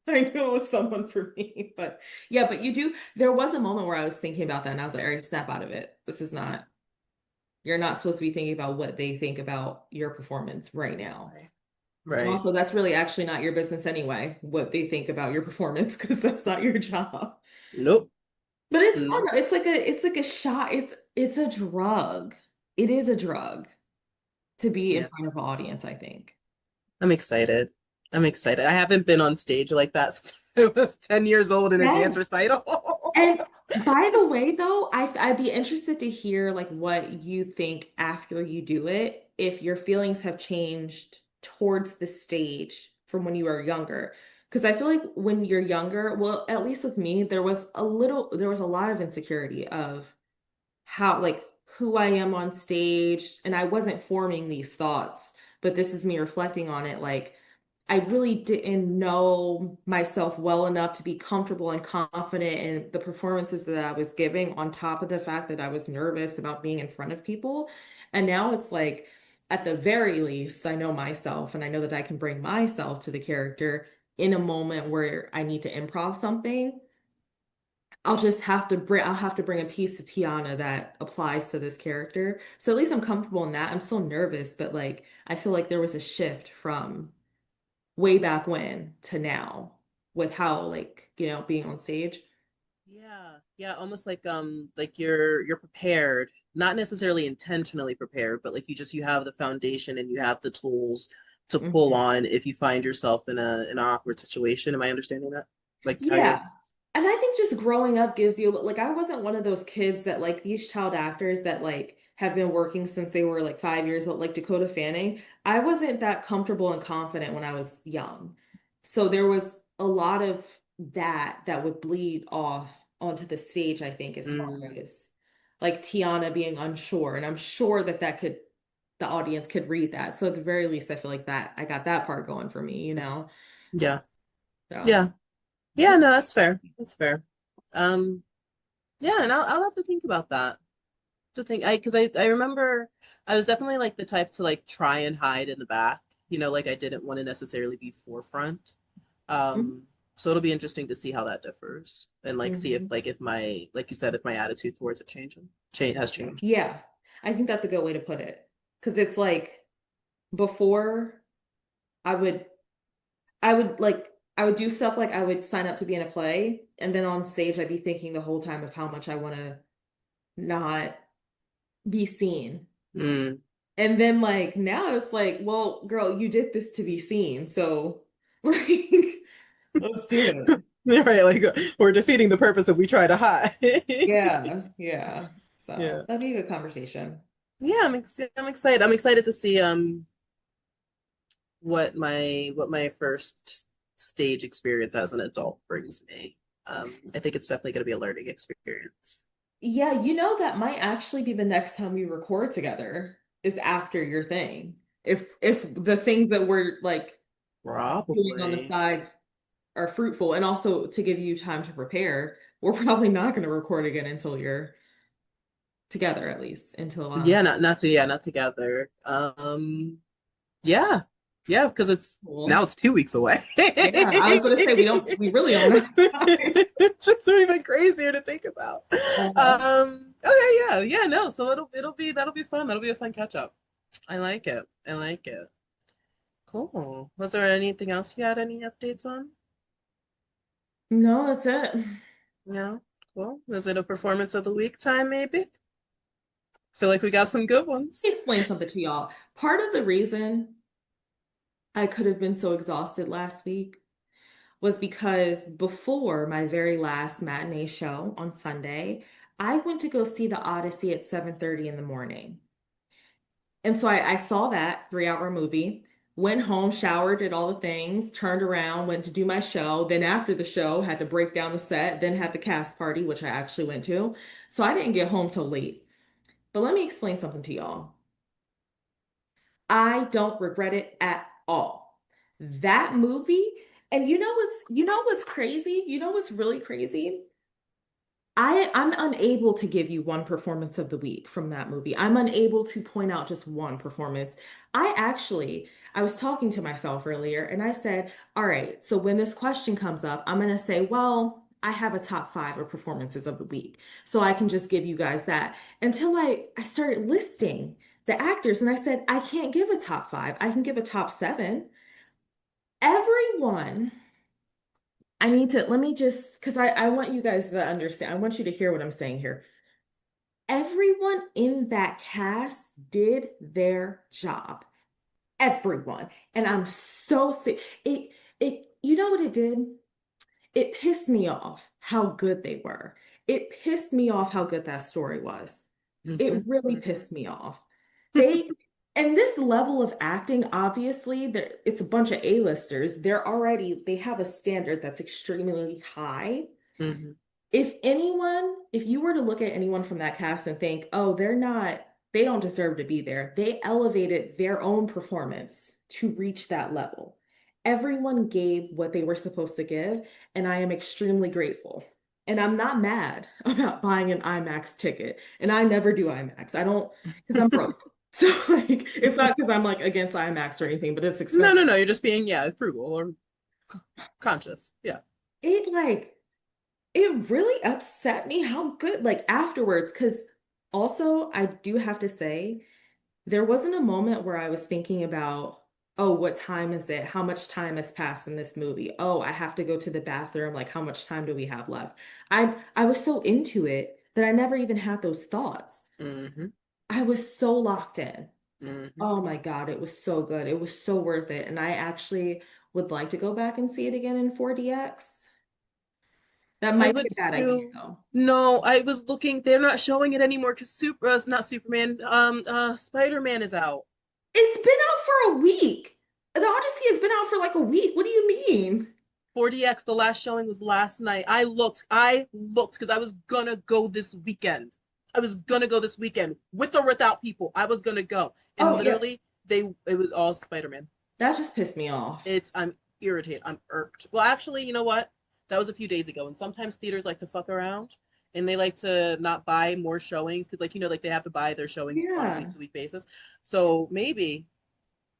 I knew it was someone for me, but yeah, but you do, there was a moment where I was thinking about that and I was like, all right, snap out of it. This is not, you're not supposed to be thinking about what they think about your performance right now. Right. And Right. also, that's really actually not your business anyway, what they think about your performance, because that's not your job. Nope. But it's fun. Nope. It's like a shot. It's a drug. It is a drug to be in Yeah. front of an audience, I think. I'm excited. I'm excited. I haven't been on stage like that since I was 10 years old in a dance Yes. recital. And by the way, though, I'd be interested to hear like what you think after you do it, if your feelings have changed towards the stage from when you were younger. Because I feel like when you're younger, well, at least with me, there was a lot of insecurity of how, like, who I am on stage, and I wasn't forming these thoughts, but this is me reflecting on it. Like, I really didn't know myself well enough to be comfortable and confident in the performances that I was giving, on top of the fact that I was nervous about being in front of people. And now it's like, at the very least, I know myself and I know that I can bring myself to the character in a moment where I need to improv something. I'll have to bring a piece to Tiana that applies to this character. So at least I'm comfortable in that. I'm still nervous, but like I feel like there was a shift from way back when to now with how like, being on stage. Yeah, yeah, almost like you're prepared, not necessarily intentionally prepared, but like you have the foundation and you have the tools to pull Mhm. on if you find yourself in an awkward situation. Am I understanding that? Like how you're Yeah. And I think just growing up gives you, like, I wasn't one of those kids that like these child actors that like have been working since they were like 5 years old, like Dakota Fanning. I wasn't that comfortable and confident when I was young. So there was a lot of that would bleed off onto the stage, I think, as far mm, as like Tiana being unsure. And I'm sure the audience could read that. So at the very least, I feel like that I got that part going for me, you know? yeah. So. Yeah. Yeah, no, that's fair. That's fair. Um, yeah, and I'll have to think about that. To think I because I remember I was definitely like the type to like try and hide in the back, like I didn't want to necessarily be forefront. Mhm. So it'll be interesting to see how that differs and like see if Mhm. like if my like you said if my attitude towards it change has changed. Yeah, I think that's a good way to put it. Because it's like before I would I would do stuff like I would sign up to be in a play, and then on stage I'd be thinking the whole time of how much I want to not be seen. Mm. And then like now it's like, well, girl, you did this to be seen. So like let's do it. Right, like we're defeating the purpose if we try to hide. Yeah, yeah. Yeah. So that'd be a good conversation. Yeah, I'm excited. I'm excited to see what my first stage experience as an adult brings me. I think it's definitely going to be a learning experience. Yeah, you know that might actually be the next time we record together is after your thing. If the things that we're like doing on the Probably. sides are fruitful and also to give you time to prepare, we're probably not going to record again until you're together at least until Yeah, not together. Yeah. Yeah, because it's now cool. it's 2 weeks away. Yeah, I was gonna say we really don't have time. It's just even crazier to think about. Uh-huh. Okay, yeah, yeah, no. So it'll be that'll be fun. That'll be a fun catch up. I like it. I like it. Cool. Was there anything else you had any updates on? No, that's it. No. Cool. Is it a performance of the week time, maybe? Feel like we got some good ones. Let me explain something to y'all. Part of the reason I could have been so exhausted last week was because before my very last matinee show on Sunday, I went to go see the Odyssey at 7:30 in the morning. And so I saw that 3 hour movie, went home, showered, did all the things, turned around, went to do my show. Then after the show, had to break down the set, then had the cast party, which I actually went to. So I didn't get home till late. But let me explain something to y'all. I don't regret it at all. That movie, and you know what's crazy? You know what's really crazy? I'm unable to give you one performance of the week from that movie. I'm unable to point out just one performance. I was talking to myself earlier and I said, all right, so when this question comes up, I'm going to say, well, I have a top five of performances of the week. So I can just give you guys that until I started listing the actors and I said, I can't give a top five. I can give a top seven. Everyone let me just, because I want you guys to understand. I want you to hear what I'm saying here. Everyone in that cast did their job. Everyone. And I'm so sick. You know what it did? It pissed me off how good they were. It pissed me off how good that story was. Hmm. It really pissed me off. They, and this level of acting, obviously, it's a bunch of A-listers. They have a standard that's extremely high. Hmm. If you were to look at anyone from that cast and think, oh, they don't deserve to be there, they elevated their own performance to reach that level. Everyone gave what they were supposed to give, and I am extremely grateful. And I'm not mad about buying an IMAX ticket. And I never do IMAX. I don't, because I'm broke. So like it's not because I'm like against IMAX or anything, but it's No, expensive. no, no. You're just being, yeah, frugal or conscious. Yeah. It like it really upset me how good, like afterwards, because also I do have to say, there wasn't a moment where I was thinking about, oh, what time is it? How much time has passed in this movie? Oh, I have to go to the bathroom. Like, how much time do we have left? I was so into it that I never even had those thoughts. Hmm. I was so locked in. Hmm. Oh my God, it was so good. It was so worth it. And I actually would like to go back and see it again in 4DX. That I might be would a bad idea too. though. No, I was looking. They're not showing it anymore because it's not Superman. Spider-Man is out. It's been out for a week. The Odyssey has been out for like a week. What do you mean? 4DX, the last showing was last night. I looked because I was gonna go this weekend. I was gonna go this weekend with or without people. I was gonna go, and Oh, yeah. literally, it was all Spider-Man. That just pissed me off. I'm irritated. I'm irked. Well, actually, you know what? That was a few days ago, and sometimes theaters like to fuck around, and they like to not buy more showings because, like, like they have to buy their showings on a week Yeah. to week basis. So maybe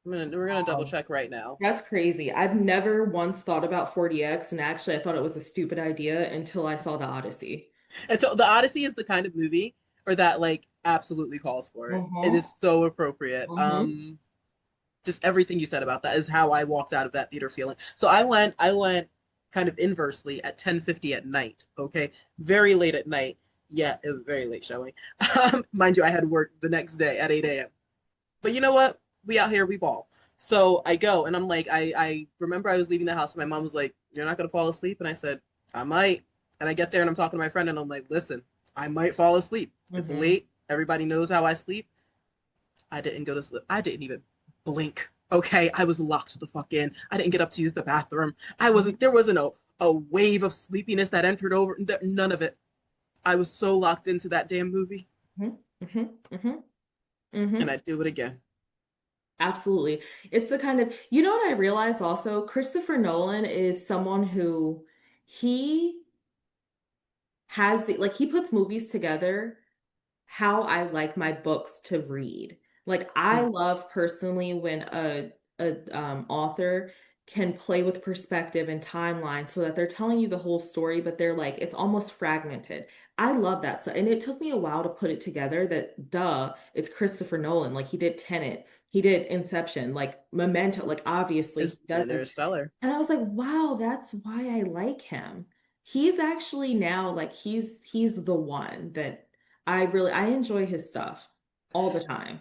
we're gonna double Wow. check right now. That's crazy. I've never once thought about 4DX, and actually, I thought it was a stupid idea until I saw the Odyssey. And so the Odyssey is the kind of movie or that like absolutely calls for it. It Uh-huh. is so appropriate. Uh-huh. Just everything you said about that is how I walked out of that theater feeling. So I went kind of inversely at 10:50 at night, okay? Very late at night. Yeah, it was very late showing. Mind you, I had work the next day at 8 a.m. But you know what? We out here, we ball. So I go and I'm like, I remember I was leaving the house and my mom was like, "You're not gonna fall asleep?" And I said, "I might." And I get there and I'm talking to my friend and I'm like, "Listen, I might fall asleep. It's Hmm. late. Everybody knows how I sleep." I didn't go to sleep. I didn't even blink. Okay, I was locked the fuck in. I didn't get up to use the bathroom. I wasn't. There wasn't a wave of sleepiness that entered over. None of it. I was so locked into that damn movie, Hmm. Hmm. Hmm. and Hmm. I'd do it again. Absolutely. It's the kind of, you know what I realized also? Christopher Nolan is someone who he has the, like, he puts movies together how I like my books to read. Like I Mm. love personally when a author can play with perspective and timeline so that they're telling you the whole story, but they're like it's almost fragmented. I love that. So, and it took me a while to put it together that duh, it's Christopher Nolan. Like he did Tenet, he did Inception, like Memento, like obviously he It's does this. Interstellar. And I was like, wow, that's why I like him. He's actually now like he's the one that I enjoy his stuff all the time.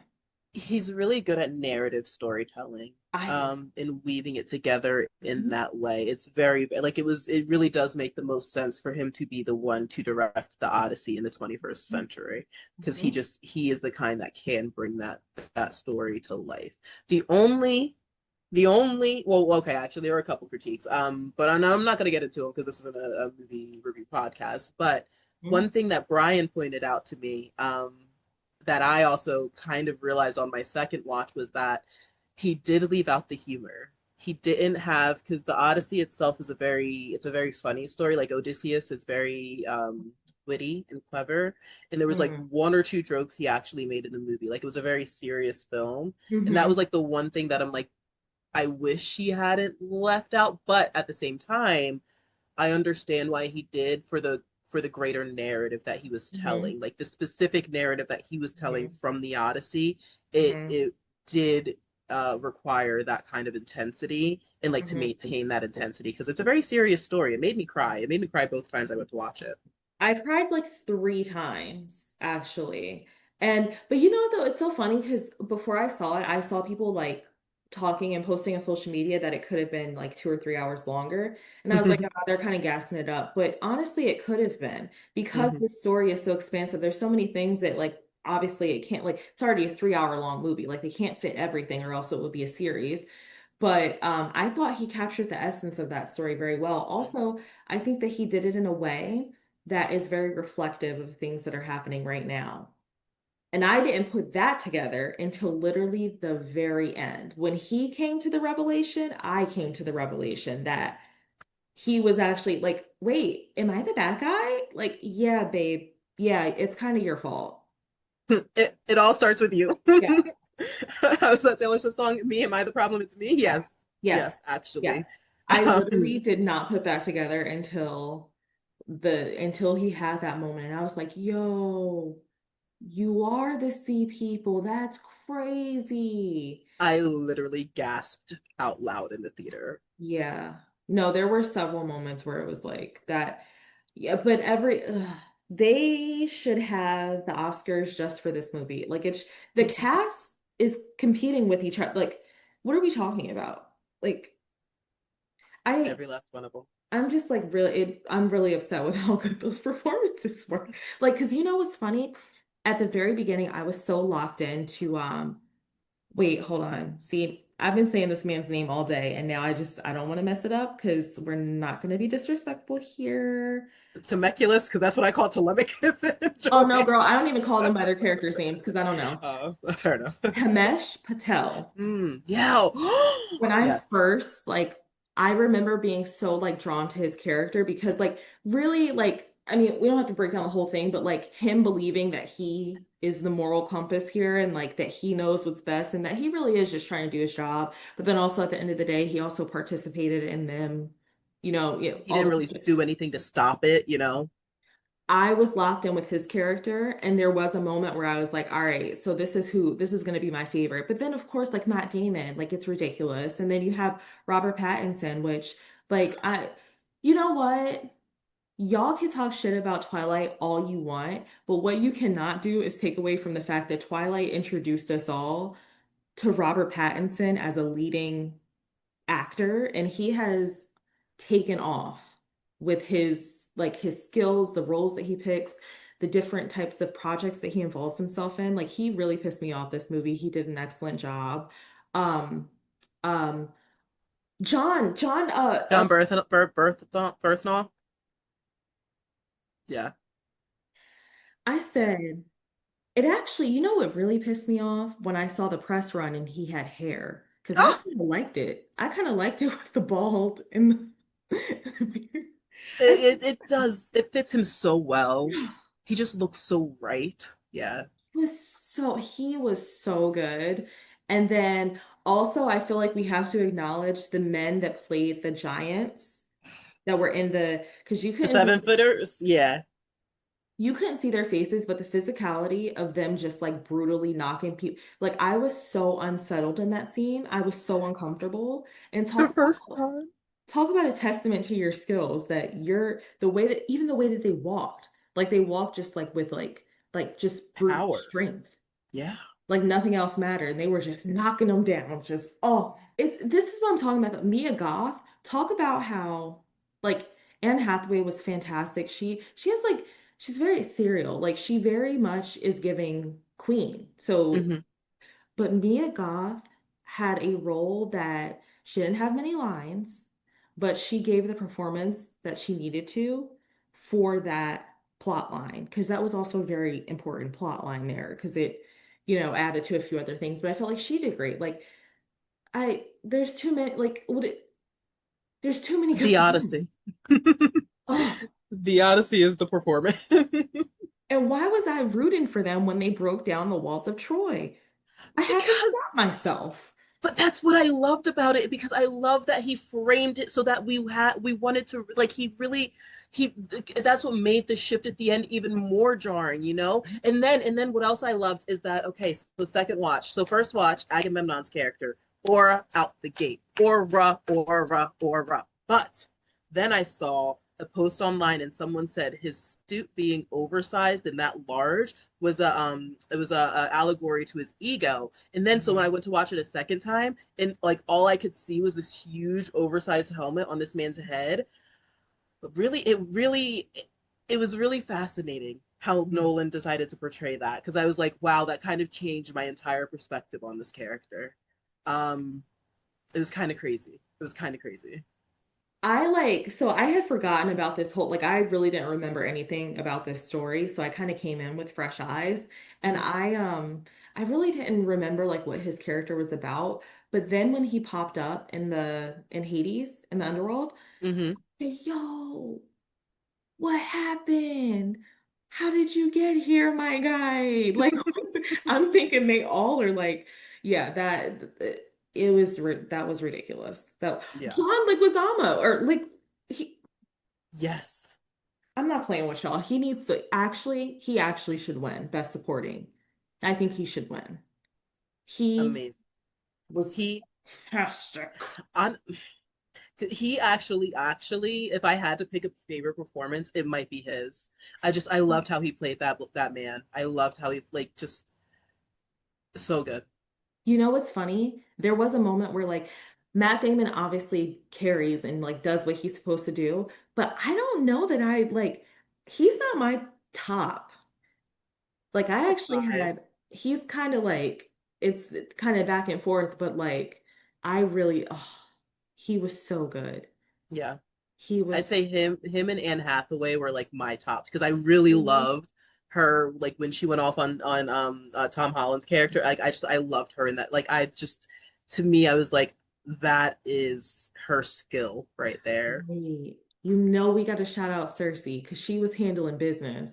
He's really good at narrative storytelling, I and weaving it together in Mhm. that way. It's very like it really does make the most sense for him to be the one to direct the Odyssey in the 21st century because Mhm. he is the kind that can bring that story to life. The only well, okay, actually there were a couple critiques, but I'm not going to get into them because this isn't a movie review podcast. But Mhm. one thing that Brian pointed out to me, that I also kind of realized on my second watch was that he did leave out the humor. He didn't have, because the Odyssey itself is it's a very funny story. Like Odysseus is very witty and clever, and there was like Mhm. one or two jokes he actually made in the movie. Like it was a very serious film, and that Mhm. was like the one thing that I'm like, I wish she hadn't left out, but at the same time, I understand why he did for the greater narrative that he was Mhm. telling. Like the specific narrative that he was telling Mhm. from the Odyssey, Mhm. it did require that kind of intensity and like to Mhm. maintain that intensity because it's a very serious story. It made me cry. It made me cry both times I went to watch it. I cried like 3 times actually. And but you know though, it's so funny because before I saw it, I saw people like talking and posting on social media that it could have been like 2 or 3 hours longer. And I was like, oh, they're kind of gassing it up. But honestly, it could have been because Hmm. the story is so expansive. There's so many things that like obviously it can't like it's already a 3 hour long movie. Like they can't fit everything or else it would be a series. But I thought he captured the essence of that story very well. Also, I think that he did it in a way that is very reflective of things that are happening right now. And I didn't put that together until literally the very end. When he came to the revelation, I came to the revelation that he was actually like, wait, am I the bad guy? Like, yeah, babe. Yeah, it's kind of your fault. It all starts with you. Yeah. How's that Taylor Swift song? Me, am I the problem? It's me. Yes. Yes, Yes. yes, actually. Yes. I literally Um, did not put that together until he had that moment. And I was like, yo, you are the sea people. That's crazy. I literally gasped out loud in the theater. Yeah. No, there were several moments where it was like that. Yeah, but they should have the Oscars just for this movie. Like the cast is competing with each other. Like, what are we talking about? Like, I Every last one of them. I'm just like I'm really upset with how good those performances were. Like, because you know what's funny? At the very beginning, I was so locked into wait, hold on. See, I've been saying this man's name all day, and now I don't want to mess it up because we're not going to be disrespectful here. Temeculus, because that's what I call Telemachus in Oh no, girl, Joanne's. I don't even call them by their characters' names because I don't know. Fair enough. Himesh Patel. Yeah. When I Yes. first like I remember being so like drawn to his character because like really like I mean we don't have to break down the whole thing but like him believing that he is the moral compass here and like that he knows what's best and that he really is just trying to do his job but then also at the end of the day he also participated in them He all didn't the really do anything to stop it, you know? I was locked in with his character, and there was a moment where I was like, all right, so this is going to be my favorite. But then, of course, like Matt Damon, like it's ridiculous. And then you have Robert Pattinson, which, like, you know what? y'all can talk shit about Twilight all you want, but what you cannot do is take away from the fact that Twilight introduced us all to Robert Pattinson as a leading actor, and he has taken off with his skills, the roles that he picks, the different types of projects that he involves himself in. Like he really pissed me off this movie. He did an excellent job. Um, um, John, John Berthnall. Yeah. I said it actually, you know what really pissed me off when I saw the press run and he had hair, because I Oh, kind of liked it. I kind of liked it with the bald and the beard. I it does. It fits him so well. He just looks so right. Yeah. he was so good. And then also I feel like we have to acknowledge the men that played the giants that were in the because The 7-footers. Yeah. you couldn't see their faces, but the physicality of them just like brutally knocking people. Like I was so unsettled in that scene. I was so uncomfortable. And The first time. talk about a testament to your skills that you're the way that even the way that they walked, like they walked just like with like just brute Power. strength. Yeah. Like nothing else mattered. And they were just knocking them down. Just oh, it's this is what I'm talking about. Mia Goth, talk about how like Anne Hathaway was fantastic. She has like she's very ethereal. Like she very much is giving Queen. So, Hmm. but Mia Goth had a role that she didn't have many lines, but she gave the performance that she needed to for that plot line because that was also a very important plot line there because it added to a few other things, but I felt like she did great. Like I there's too many like what it there's too many good The performances. Odyssey. Oh, The Odyssey is the performance. and why was I rooting for them when they broke down the walls of Troy? I had to Because stop myself. but that's what I loved about it because I love that he framed it so that we wanted to like he really he that's what made the shift at the end even more jarring, you know? And then what else I loved is that okay, so second watch. So first watch, Agamemnon's character, aura out the gate. Aura, aura, aura. But then I saw a post online and someone said his suit being oversized and that large was a allegory to his ego. And then so when I Mhm. went to watch it a second time, and like all I could see was this huge oversized helmet on this man's head. But it was really fascinating how Mhm. Nolan decided to portray that because I was like, wow, that kind of changed my entire perspective on this character. Um, it was kind of crazy. It was kind of crazy. So I had forgotten about this whole, like, I really didn't remember anything about this story. So I kind of came in with fresh eyes and Mm-hmm. I really didn't remember like what his character was about. But then when he popped up in Hades, in the underworld, Mm-hmm. yo, what happened? How did you get here, my guy? Like, I'm thinking they all are like, yeah, that was ridiculous. That Yeah. John Leguizamo or like he Yes. I'm not playing with y'all. He actually should win Best Supporting. I think he should win. He Amazing. was He fantastic. on he actually if I had to pick a favorite performance it might be his. I loved how he played that man. I loved how he like just so good. You know what's funny? There was a moment where like Matt Damon obviously carries and like does what he's supposed to do, but I don't know that I like he's not my top. Like He's I a actually five. had he's kind of like it's kind of back and forth, but like I really he was so good. Yeah, He I'd was say him and Anne Hathaway were like my tops because I really Mhm. loved her like when she went off on Tom Holland's character. Like I loved her in that. Like I just to me I was like that is her skill right there. Wait, you know we got to shout out Cersei because she was handling business.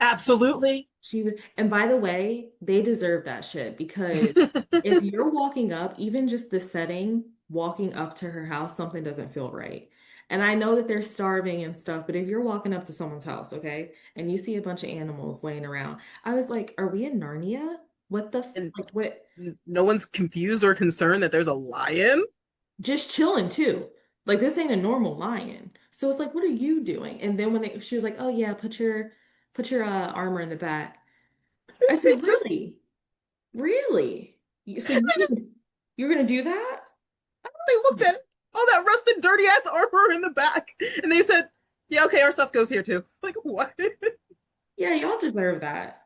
Absolutely. She was, and by the way, they deserve that shit because if you're walking up, even just the setting, walking up to her house, something doesn't feel right. And I know that they're starving and stuff, but if you're walking up to someone's house, okay, and you see a bunch of animals laying around, I was like, are we in Narnia? And Like, what? no one's confused or concerned that there's a lion. Just chilling too. Like, this ain't a normal lion. So it's like, what are you doing? And then she was like, oh yeah, put your armor in the back. I said, They just really? Really? So they just you're gonna do that? they looked at all that rusted, dirty ass armor in the back, and they said, "Yeah, okay, our stuff goes here too." Like what? Yeah, y'all deserve that.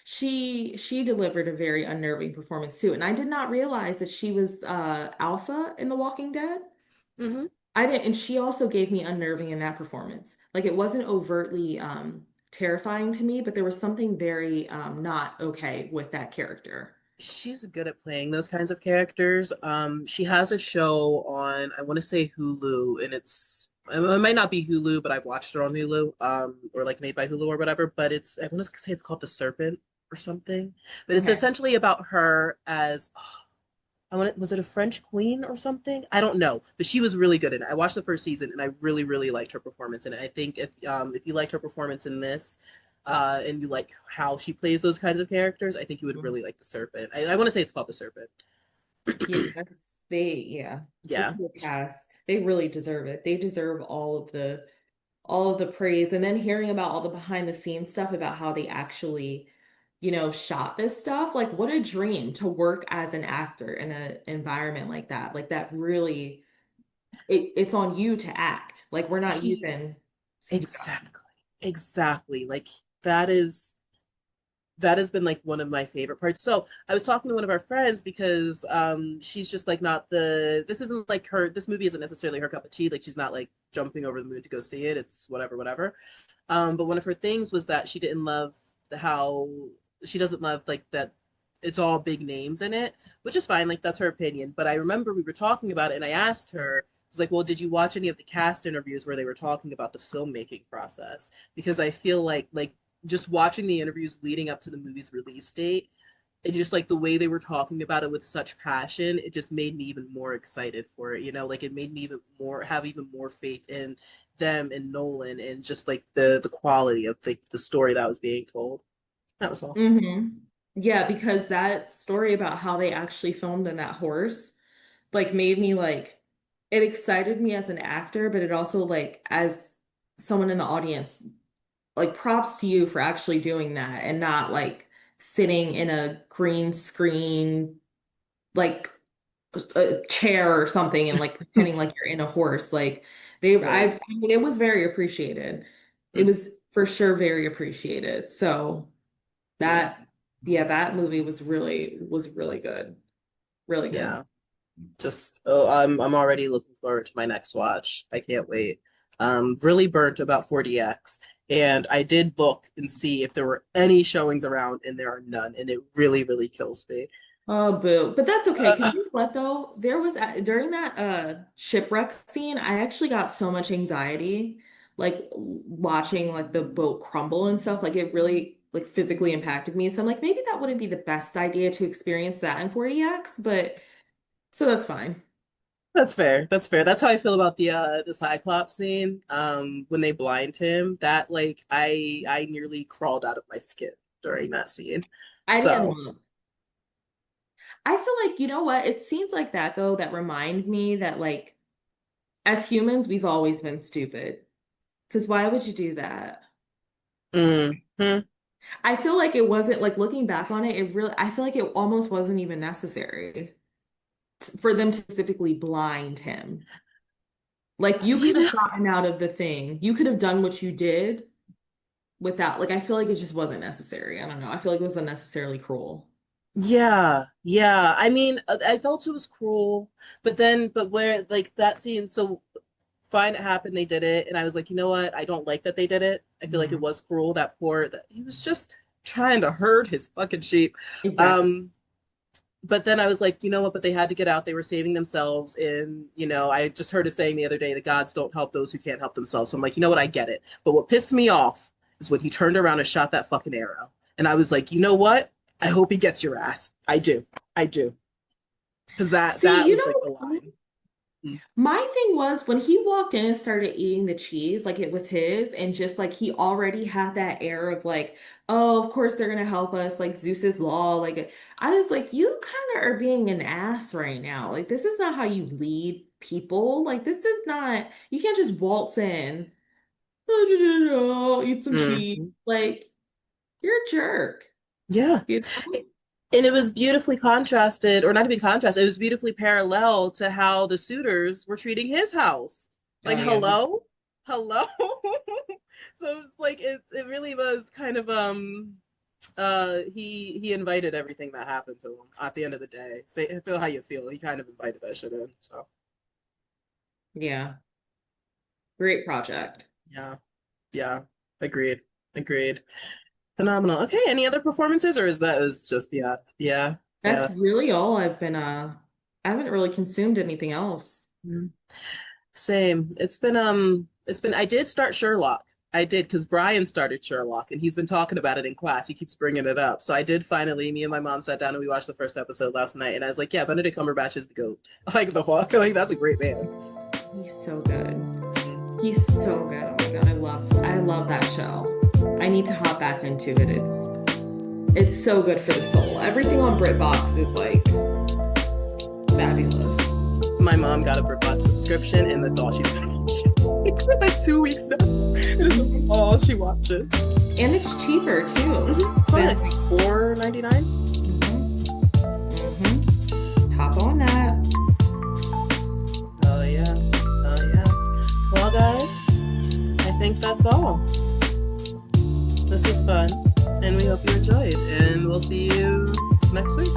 She delivered a very unnerving performance too, and I did not realize that she was Alpha in The Walking Dead. Hmm. I didn't, and she also gave me unnerving in that performance. Like it wasn't overtly terrifying to me, but there was something very not okay with that character. She's good at playing those kinds of characters. She has a show on, I want to say Hulu, and it might not be Hulu, but I've watched it on Hulu, or like made by Hulu or whatever. But I want to say it's called The Serpent or something. But it's Okay. essentially about her as was it a French queen or something? I don't know, but she was really good in it. I watched the first season and I really, really liked her performance in it. I think if you liked her performance in this, and you like how she plays those kinds of characters, I think you would really like The Serpent. I want to say it's called The Serpent. Yeah, yeah, this Yeah. whole cast, they really deserve it. They deserve all of the praise. And then hearing about all the behind the scenes stuff about how they actually, shot this stuff, like what a dream to work as an actor in an environment like that. Like that really, it's on you to act. Like we're not He using CGI. exactly. Exactly. Like that is that has been like one of my favorite parts. So I was talking to one of our friends because she's just like not the this isn't like her this movie isn't necessarily her cup of tea. Like she's not like jumping over the moon to go see it. It's whatever, whatever. But one of her things was that she didn't love how she doesn't love like that it's all big names in it, which is fine, like that's her opinion. But I remember we were talking about it and I asked her, I was like, well, did you watch any of the cast interviews where they were talking about the filmmaking process? Because I feel like just watching the interviews leading up to the movie's release date, and just like the way they were talking about it with such passion, it just made me even more excited for it. Like it made me even more faith in them and Nolan and just like the quality of like the story that was being told. That was all. Yeah, because that story about how they actually filmed in that horse, like made me like it excited me as an actor, but it also like as someone in the audience, like props to you for actually doing that and not like sitting in a green screen like a chair or something and like pretending like you're in a horse. Like Right. I mean, it was very appreciated. It Mhm. was for sure very appreciated. So Yeah. that, yeah, that movie was really good. Really good. Yeah. Just I'm already looking forward to my next watch. I can't wait. Really burnt about 40X. And I did look and see if there were any showings around, and there are none, and it really, really kills me. Oh, boo. But that's okay. Because Uh, you know what, though? There was, during that shipwreck scene, I actually got so much anxiety, like watching like the boat crumble and stuff. Like it really like physically impacted me. So I'm like, maybe that wouldn't be the best idea to experience that in 40X, but so that's fine. That's fair. That's fair. That's how I feel about the Cyclops scene. When they blind him, that like I nearly crawled out of my skin during that scene. I didn't So, look. I feel like, you know what? It's scenes like that, though, that remind me that, like, as humans, we've always been stupid. Because why would you do that? mhm. I feel like it wasn't, like, looking back on it, I feel like it almost wasn't even necessary for them to specifically blind him. Like, you You could have know, gotten out of the thing. You could have done what you did without, like, I feel like it just wasn't necessary. I don't know. I feel like it was unnecessarily cruel. yeah, yeah. I mean, I felt it was cruel, but where like that scene, so fine, it happened, they did it, and I was like, you know what? I don't like that they did it. I feel like it Mhm. was cruel. That he was just trying to herd his fucking sheep. Exactly. Um, but then I was like, you know what? But they had to get out. They were saving themselves. And, I just heard a saying the other day, the gods don't help those who can't help themselves. So I'm like, you know what? I get it. But what pissed me off is when he turned around and shot that fucking arrow. And I was like, you know what? I hope he gets your ass. I do. I do. Because that See, that was like the line. Mm. My thing was when he walked in and started eating the cheese, like it was his, and just like he already had that air of like, oh, of course they're gonna help us, like Zeus's law. Like I was like, you kind of are being an ass right now. Like this is not how you lead people. Like this is not, you can't just waltz in, eat some cheese. Mm. Like you're a jerk, Yeah. you know? And it was beautifully contrasted, or not even contrasted, it was beautifully parallel to how the suitors were treating his house. Like, Oh yeah. hello? Hello? So it's like it really was kind of he invited everything that happened to him at the end of the day. Say feel how you feel. He kind of invited that shit in. So Yeah. Great project. yeah. Yeah. Agreed. Agreed. Phenomenal. Okay, any other performances or is that is just yeah. Yeah. That's Yeah. really all I've been I haven't really consumed anything else. Mm. Same. It's been I did start Sherlock. I did because Brian started Sherlock and he's been talking about it in class. He keeps bringing it up. So I did finally, me and my mom sat down and we watched the first episode last night and I was like, yeah, Benedict Cumberbatch is the GOAT. Like the fuck. Like that's a great man. He's so good. He's so good. Oh my God, I love that show. I need to hop back into it. It's so good for the soul. Everything on BritBox is like fabulous. My mom got a BritBox subscription and that's all she's been watching for like 2 weeks now. It is all she watches. And it's cheaper too. Fine. It's like $4.99. Hop on that. Oh yeah. Oh yeah. Well guys, I think that's all. This is fun and we hope you enjoyed and we'll see you next week.